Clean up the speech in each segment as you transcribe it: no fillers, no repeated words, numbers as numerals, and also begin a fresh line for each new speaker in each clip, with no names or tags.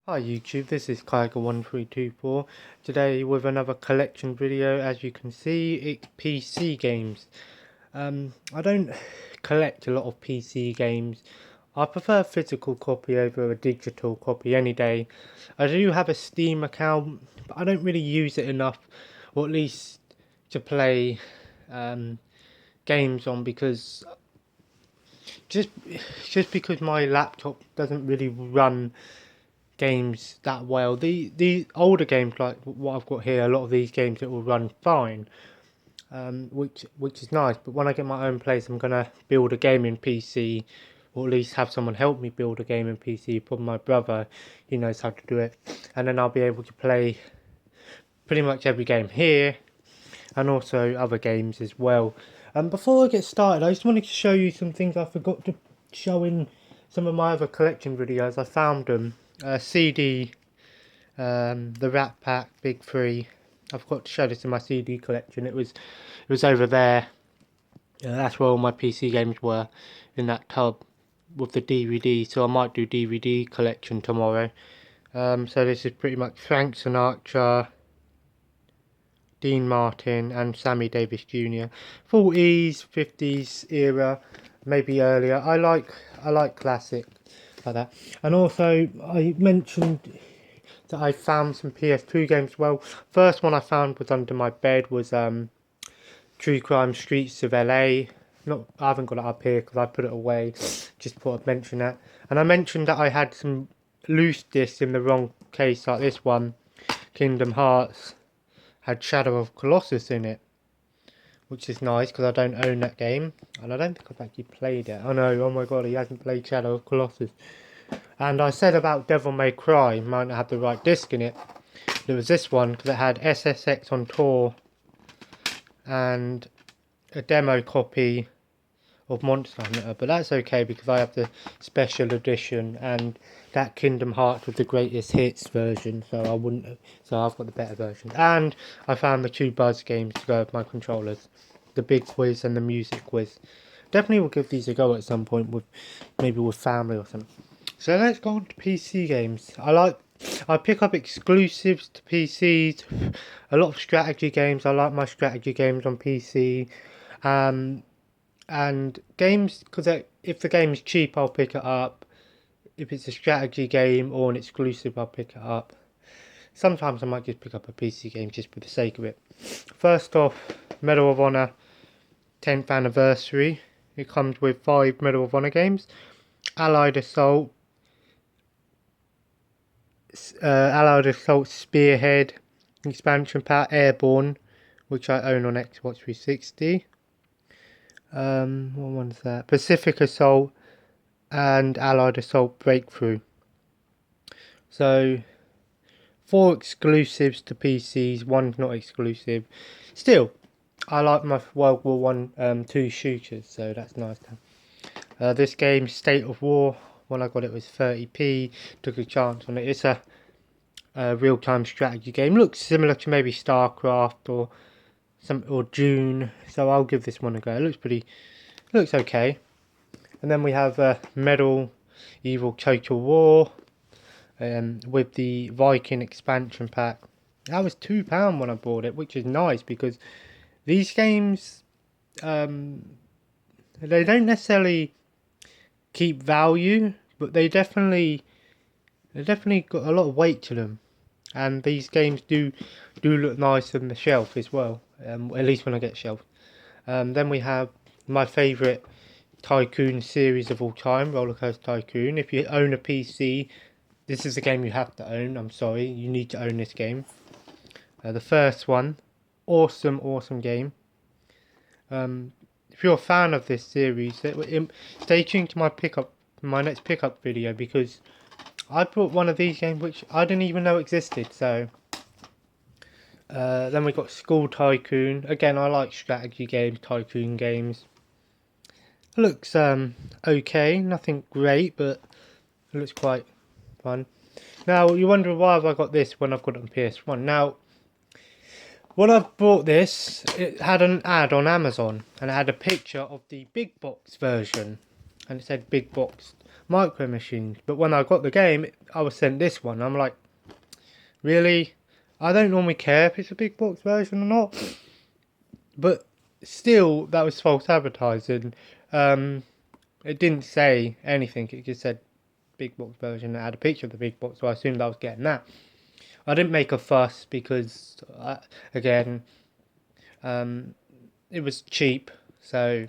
Hi YouTube, this is Kyger1324. Today with another collection video. As you can see, it's PC games. I don't collect a lot of PC games. I prefer a physical copy over a digital copy any day. I do have a Steam account, but I don't really use it enough, or at least to play games on, because just just because my laptop doesn't really run games that well. The older games like what I've got here, a lot of these games it will run fine, which is nice. But when I get my own place, I'm gonna build a gaming PC, or at least have someone help me build a gaming PC. Probably my brother, he knows how to do it, and then I'll be able to play pretty much every game here, and also other games as well. Before I get started, I just wanted to show you some things I forgot to show in some of my other collection videos. I found them. CD, the Rat Pack Big 3. I forgot to show this in my CD collection. It was over there. That's where all my PC games were, in that tub with the DVD. So I might do DVD collection tomorrow. So this is pretty much Frank Sinatra, Dean Martin, and Sammy Davis Jr. 40s, 50s era, maybe earlier. I like classic like that. And also I mentioned that I found some PS2 games. Well, first one I found was under my bed was True Crime Streets of LA. Not, I haven't got it up here because I put it away. Just thought I'd mention that. And I mentioned that I had some loose discs in the wrong case, like this one, Kingdom Hearts, had Shadow of Colossus in it, which is nice because I don't own that game, and I don't think I've actually played it. I know, oh my god, he hasn't played Shadow of Colossus. And I said about Devil May Cry, might not have the right disc in it. It was this one because it had SSX on tour and a demo copy of Monster Hunter, but that's okay because I have the special edition and that Kingdom Hearts with the greatest hits version, so I wouldn't. So I've got the better version, and I found the two Buzz games to go with my controllers, the Big Quiz and the Music Quiz. Definitely will give these a go at some point with maybe with family or something. So let's go on to PC games. I pick up exclusives to PCs, a lot of strategy games. I like my strategy games on PC. And games, because if the game is cheap, I'll pick it up. If it's a strategy game or an exclusive, I'll pick it up. Sometimes I might just pick up a PC game just for the sake of it. First off, Medal of Honor 10th anniversary. It comes with 5 Medal of Honor games. Allied Assault, Spearhead, expansion pack, Airborne, which I own on Xbox 360. What one's that? Pacific Assault and Allied Assault Breakthrough. So 4 exclusives to PCs, 1's not exclusive. Still, I like my World War 1, 2 shooters, so that's nice. This game, State of War, when I got it was 30p. Took a chance on it. It's a real-time strategy game. Looks similar to maybe StarCraft or Dune, so I'll give this one a go. It looks okay. And then we have Medal Evil Total War with the Viking expansion pack. That was £2 when I bought it, which is nice because these games they don't necessarily keep value, but they definitely got a lot of weight to them. And these games do look nice on the shelf as well, at least when I get shelved. Then we have my favourite Tycoon series of all time, Roller Coaster Tycoon. If you own a PC, this is the game you have to own. I'm sorry, you need to own this game. The first one, awesome game. If you're a fan of this series, stay tuned to my next pickup video, because I bought one of these games which I didn't even know existed. So then we got School Tycoon. Again, I like strategy games, tycoon games. It looks okay, nothing great, but it looks quite fun. Now you wonder why have I got this when I've got it on PS1. Now when I bought this, it had an ad on Amazon and it had a picture of the big box version, and it said big box Micro Machines. But when I got the game, I was sent this one. I'm like, really? I don't normally care if it's a big box version or not, but still, that was false advertising. It didn't say anything. It just said big box version. It had a picture of the big box, so I assumed I was getting that. I didn't make a fuss because, again, it was cheap. So,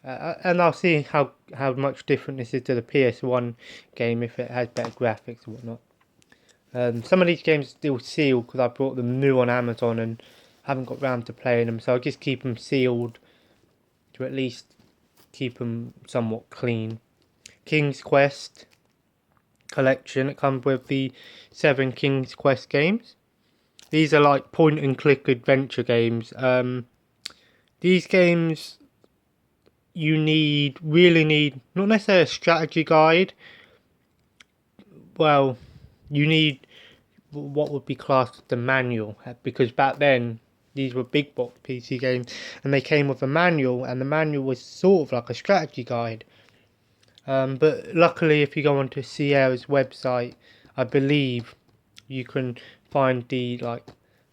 and I'll see how much different this is to the PS1 game if it has better graphics and whatnot. Some of these games are still sealed because I bought them new on Amazon and haven't got round to playing them, so I just keep them sealed to at least keep them somewhat clean. King's Quest collection. It comes with the 7 King's Quest games. These are like point and click adventure games. These games you really need not necessarily a strategy guide. Well, you need what would be classed as the manual, because back then these were big box PC games and they came with a manual, and the manual was sort of like a strategy guide. But luckily, if you go onto Sierra's website, I believe you can find the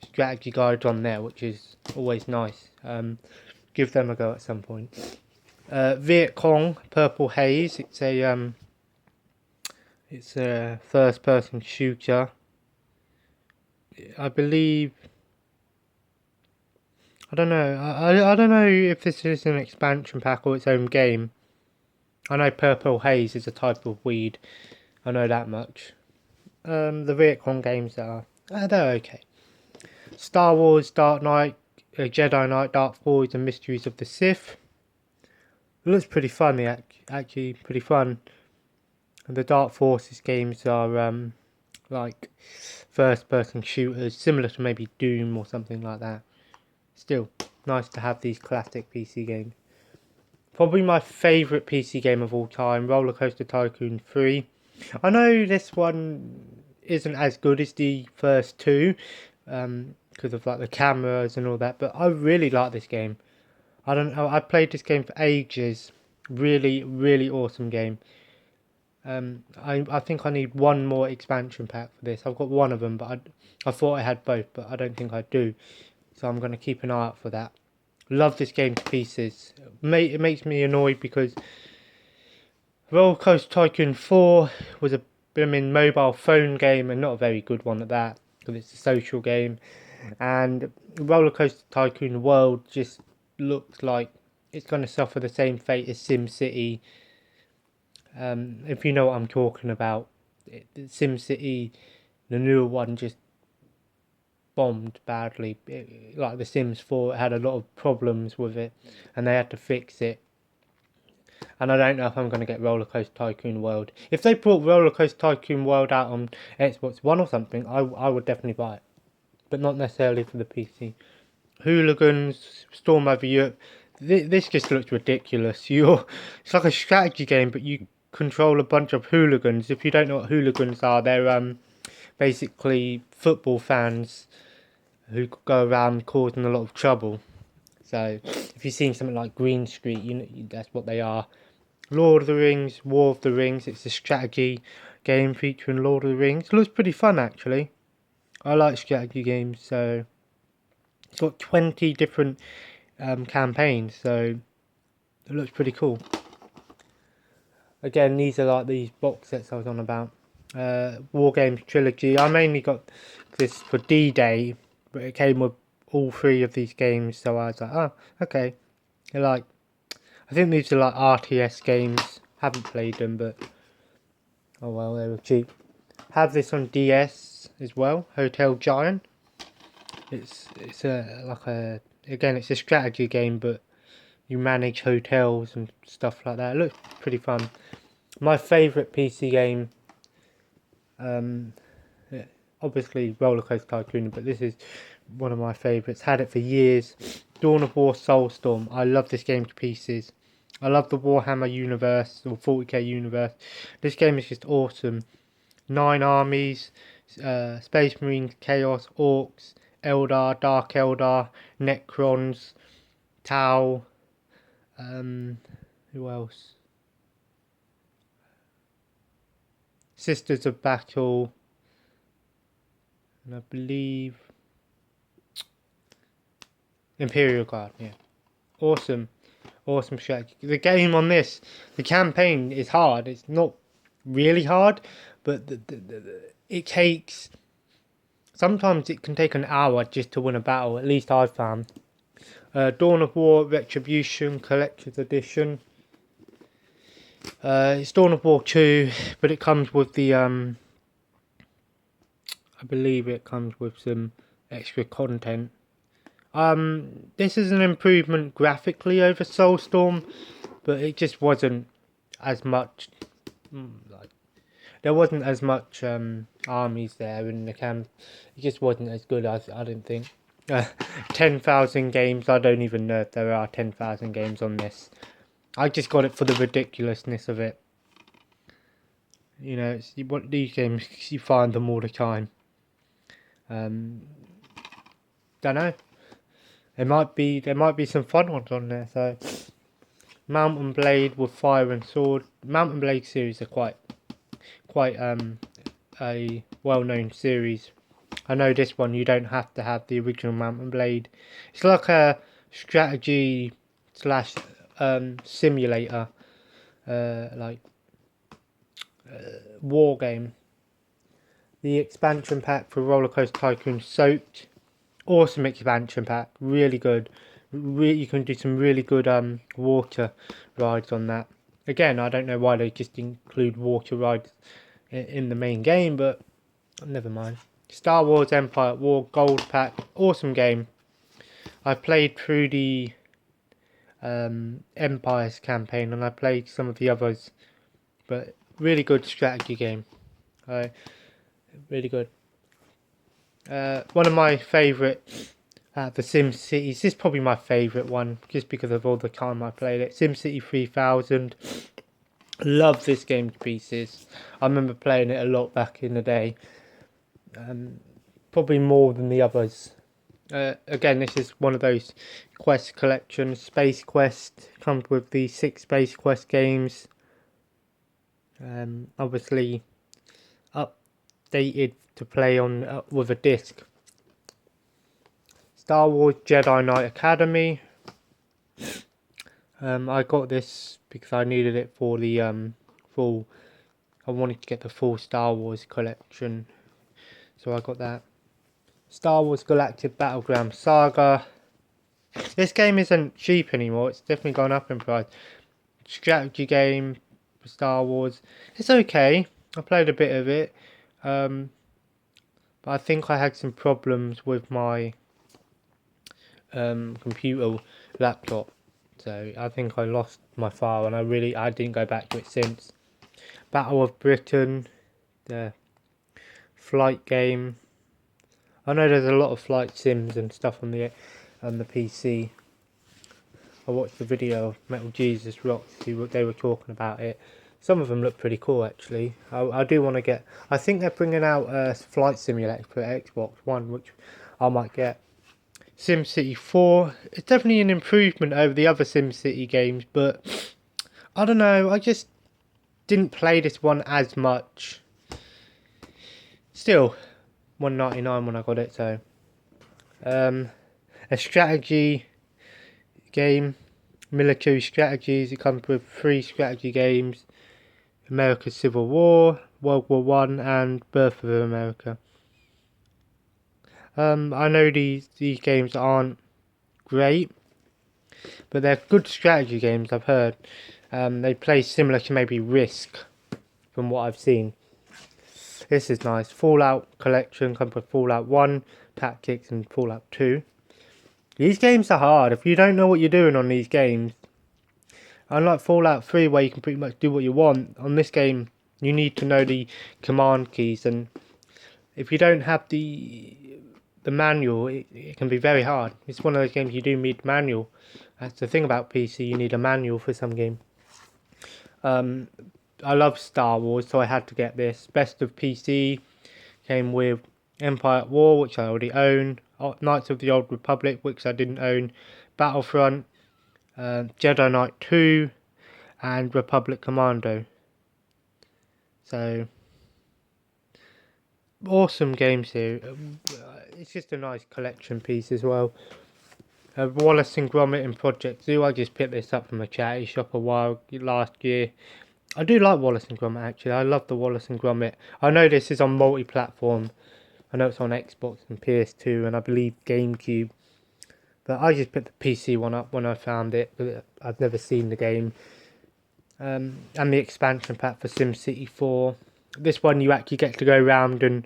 strategy guides on there, which is always nice. Give them a go at some point. Viet Cong Purple Haze. It's a first-person shooter. I believe. I don't know. I don't know if this is an expansion pack or its own game. I know Purple Haze is a type of weed. I know that much. The Viet Cong games they're okay. Star Wars Dark Knight, Jedi Knight, Dark Forces and Mysteries of the Sith. It looks pretty fun, actually pretty fun. And the Dark Forces games are like first-person shooters, similar to maybe Doom or something like that. Still, nice to have these classic PC games. Probably my favourite PC game of all time, Roller Coaster Tycoon 3. I know this one isn't as good as the first two, because of like the cameras and all that, but I really like this game. I don't know, I played this game for ages. Really, really awesome game. I think I need one more expansion pack for this. I've got one of them, but I thought I had both, but I don't think I do. So I'm going to keep an eye out for that. Love this game to pieces. It makes me annoyed because Roller Coaster Tycoon 4 was a mobile phone game, and not a very good one at that, because it's a social game. And Roller Coaster Tycoon World just looks like it's going to suffer the same fate as SimCity. If you know what I'm talking about, SimCity, the newer one, just bombed badly. Like the Sims 4, it had a lot of problems with it, and they had to fix it. And I don't know if I'm going to get Roller Coaster Tycoon World. If they brought Roller Coaster Tycoon World out on Xbox One or something, I would definitely buy it. But not necessarily for the PC. Hooligans, Storm Over Europe. This just looks ridiculous. It's like a strategy game, but you control a bunch of hooligans. If you don't know what hooligans are, they're basically football fans who go around causing a lot of trouble. So if you've seen something like Green Street, you know that's what they are. Lord of the Rings, War of the Rings. It's a strategy game featuring Lord of the Rings. It looks pretty fun, actually. I like strategy games, so it's got 20 different campaigns, so it looks pretty cool. Again, these are like these box sets I was on about. War Games Trilogy. I mainly got this for D-Day, but it came with all 3 of these games, so I was like, oh, okay. I think these are like RTS games. Haven't played them, but oh well, they were cheap. Have this on DS as well. Hotel Giant. It's again, it's a strategy game, but you manage hotels and stuff like that. It looks pretty fun. My favourite PC game, obviously Roller Coaster Tycoon, but this is one of my favourites. Had it for years. Dawn of War Soulstorm. I love this game to pieces. I love the Warhammer universe, or 40k universe. This game is just awesome. 9 armies, Space Marines, Chaos, Orcs, Eldar, Dark Eldar, Necrons, Tau, who else? Sisters of Battle, and I believe Imperial Guard. Yeah, awesome strategy. The game on this, the campaign is hard. It's not really hard, but it takes. Sometimes it can take an hour just to win a battle. At least I've found. Dawn of War Retribution Collector's Edition. It's Dawn of War 2, but it comes with the I believe it comes with some extra content. This is an improvement graphically over Soulstorm, but it just wasn't as much. There wasn't as much armies there in the camp. It just wasn't as good as I didn't think. 10,000 games. I don't even know if there are 10,000 games on this. I just got it for the ridiculousness of it. You know, these games, you find them all the time. Don't know. There might be some fun ones on there. So, Mountain Blade with Fire and Sword. Mountain Blade series are quite a well-known series. I know this one you don't have to have the original Mountain Blade. It's like a strategy slash simulator, war game. The expansion pack for Roller Coaster Tycoon Soaked, awesome expansion pack, really good. You can do some really good water rides on that. Again, I don't know why they just include water rides in the main game, but never mind. Star Wars Empire at War Gold Pack, awesome game. I played through the Empire's campaign and I played some of the others, but really good strategy game. Really good. One of my favourite, the SimCity. This is probably my favourite one, just because of all the time I played it. SimCity 3000. Love this game to pieces. I remember playing it a lot back in the day. Probably more than the others. Again, this is one of those quest collections. Space Quest comes with the 6 Space Quest games. Obviously updated to play on with a disc. Star Wars Jedi Knight Academy. I got this because I needed it for the full. I wanted to get the full Star Wars collection, so I got that. Star Wars Galactic Battleground Saga. This game isn't cheap anymore. It's definitely gone up in price. Strategy game for Star Wars. It's okay. I played a bit of it, but I think I had some problems with my computer laptop, so I think I lost my file, and I didn't go back to it since. Battle of Britain, the flight game. I know there's a lot of flight sims and stuff on the PC. I watched the video of Metal Jesus Rock to see what they were talking about it. Some of them look pretty cool actually. I do want to get. I think they're bringing out a flight simulator for Xbox One, which I might get. SimCity 4. It's definitely an improvement over the other SimCity games, but I don't know. I just didn't play this one as much. Still, $1.99 when I got it. So, a strategy game, military strategies. It comes with 3 strategy games: America's Civil War, World War One, and Birth of America. I know these games aren't great, but they're good strategy games. I've heard they play similar to maybe Risk, from what I've seen. This is nice. Fallout collection comes with Fallout 1, Tactics, and Fallout 2. These games are hard. If you don't know what you're doing on these games, unlike Fallout 3 where you can pretty much do what you want, on this game you need to know the command keys, and if you don't have the manual, it can be very hard. It's one of those games you do need manual. That's the thing about PC, you need a manual for some game. I love Star Wars, so I had to get this. Best of PC came with Empire at War, which I already own, Knights of the Old Republic, which I didn't own, Battlefront, Jedi Knight 2, and Republic Commando. So awesome games here. It's just a nice collection piece as well. Wallace and Gromit and Project Zoo. I just picked this up from a charity shop a while last year. I do like Wallace and Gromit actually. I love the Wallace and Gromit. I know this is on multi-platform. I know it's on Xbox and PS2 and I believe GameCube. But I just picked the PC one up when I found it. I've never seen the game. And the expansion pack for SimCity 4. This one you actually get to go around and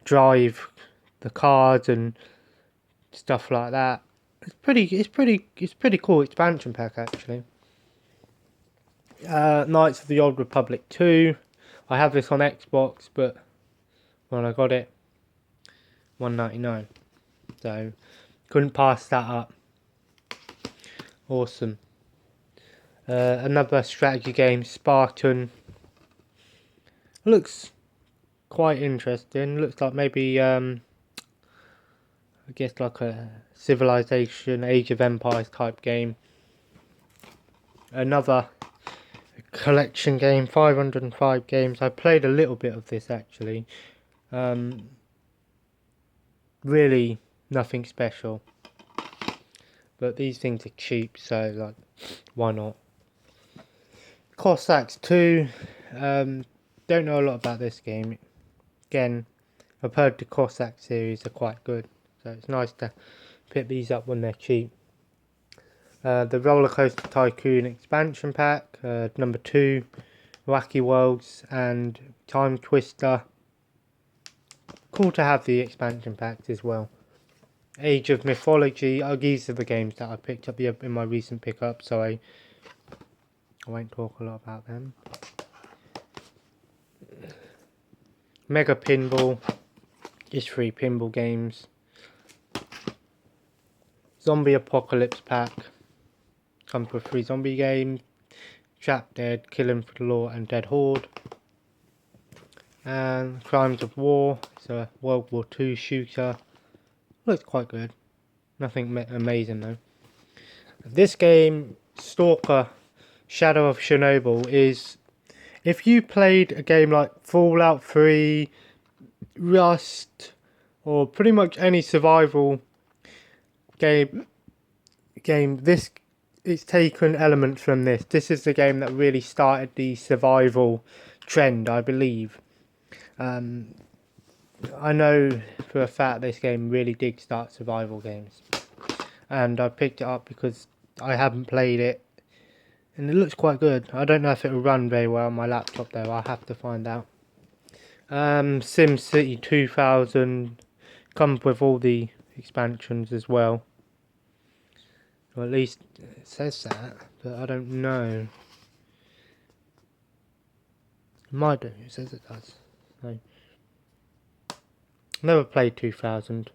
drive the cars and stuff like that. It's pretty cool expansion pack actually. Knights of the Old Republic 2. I have this on Xbox, but when I got it, $1.99. So couldn't pass that up. Awesome. Another strategy game, Spartan. Looks quite interesting. Looks like maybe I guess like a Civilization, Age of Empires type game. Another collection game, 505 games. I played a little bit of this actually. Really nothing special. But these things are cheap, so like, why not? Cossacks 2. Don't know a lot about this game. Again, I've heard the Cossack series are quite good, so it's nice to pick these up when they're cheap. The Roller Coaster Tycoon expansion pack, number 2, Wacky Worlds and Time Twister. Cool to have the expansion packs as well. Age of Mythology. These are the games that I picked up in my recent pickup, so I won't talk a lot about them. Mega Pinball. Just 3 pinball games. Zombie Apocalypse pack. Comes with 3 zombie games. Trap Dead, Killing for the Law and Dead Horde. And Crimes of War. It's a World War II shooter. Looks quite good. Nothing amazing though. This game, Stalker, Shadow of Chernobyl, is... If you played a game like Fallout 3, Rust, or pretty much any survival game, this it's taken elements from this. This is the game that really started the survival trend, I believe. I know for a fact this game really did start survival games, and I picked it up because I haven't played it, and it looks quite good. I don't know if it will run very well on my laptop though. I'll have to find out. SimCity 2000 comes with all the expansions as well. Or at least it says that, but I don't know. It might do. It says it does. So, never played 2000.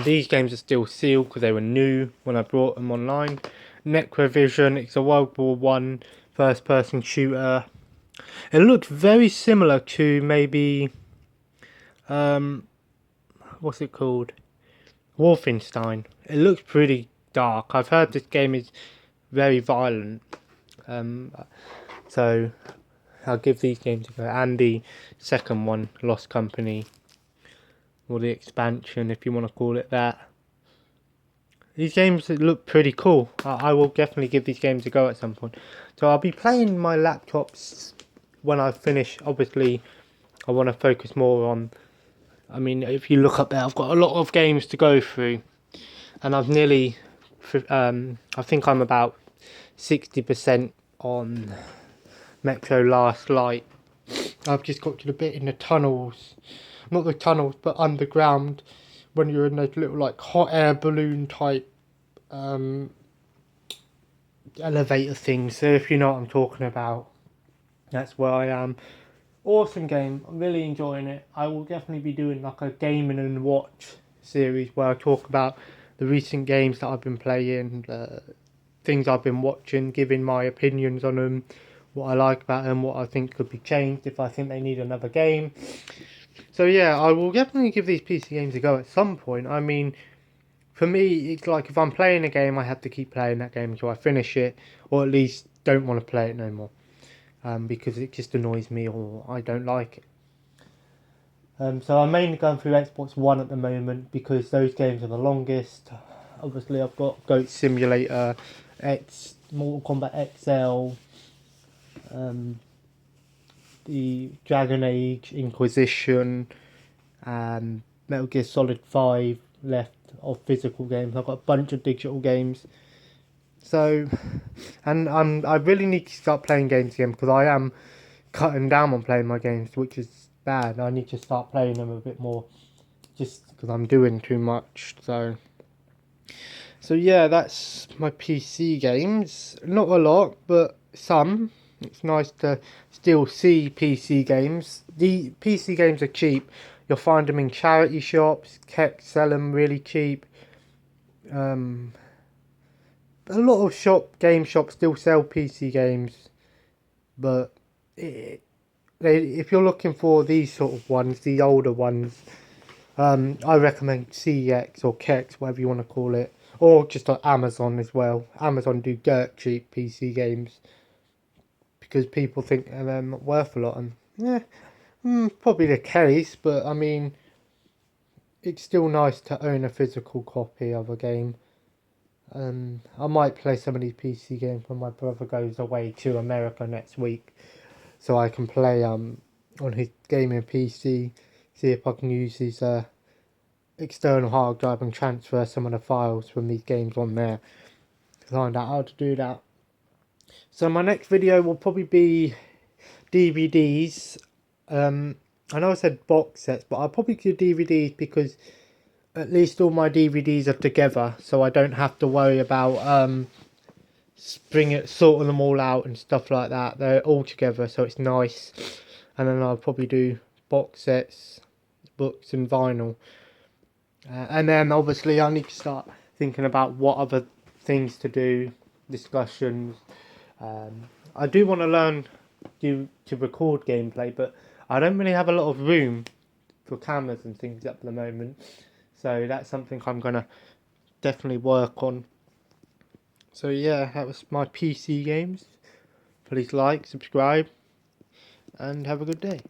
These games are still sealed because they were new when I brought them online. Necrovision, it's a World War I first person shooter. It looks very similar to maybe what's it called? Wolfenstein. It looks pretty dark. I've heard this game is very violent. So I'll give these games a go. And the second one, Lost Company, or the expansion if you want to call it that. These games look pretty cool. I will definitely give these games a go at some point. So I'll be playing my laptops when I finish. Obviously I want to focus more on, I mean, if you look up there, I've got a lot of games to go through, and I've nearly I think I'm about 60% on Metro Last Light. I've just got to the bit in the tunnels, not the tunnels but underground, when you're in those little like hot air balloon type elevator things. So if you know what I'm talking about, that's where I am. Awesome game. I'm really enjoying it. I will definitely be doing like a gaming and watch series where I talk about the recent games that I've been playing, things I've been watching, giving my opinions on them, what I like about them, what I think could be changed if I think they need another game. So yeah, I will definitely give these PC games a go at some point. I mean, for me, it's like if I'm playing a game, I have to keep playing that game until I finish it, or at least don't want to play it no more. because it just annoys me or I don't like it. So I'm mainly going through Xbox One at the moment because those games are the longest. Obviously, I've got Goat Simulator, Mortal Kombat XL, the Dragon Age Inquisition, and Metal Gear Solid 5 left of physical games. I've got a bunch of digital games. So, and I really need to start playing games again because I am cutting down on playing my games, which is bad. I need to start playing them a bit more, just because I'm doing too much. So yeah, that's my PC games. Not a lot, but some. It's nice to still see PC games. The PC games are cheap. You'll find them in charity shops. Keck sell them really cheap. A lot of game shops still sell PC games, but if you're looking for these sort of ones, the older ones, I recommend CX or Kex, whatever you want to call it, or just on Amazon as well. Amazon do dirt cheap PC games because people think they're not worth a lot, and yeah, probably the case. But I mean, it's still nice to own a physical copy of a game. I might play some of these PC games when my brother goes away to America next week, so I can play on his gaming PC. See if I can use his external hard drive and transfer some of the files from these games on there. Find out how to do that. So my next video will probably be DVDs. I know I said box sets, but I'll probably do DVDs because at least all my DVDs are together, so I don't have to worry about sorting them all out and stuff like that. They're all together, so it's nice. And then I'll probably do box sets, books and vinyl. And then obviously I need to start thinking about what other things to do, discussions. I do want to learn to record gameplay, but I don't really have a lot of room for cameras and things at the moment. So that's something I'm going to definitely work on. So yeah, that was my PC games. Please like, subscribe, and have a good day.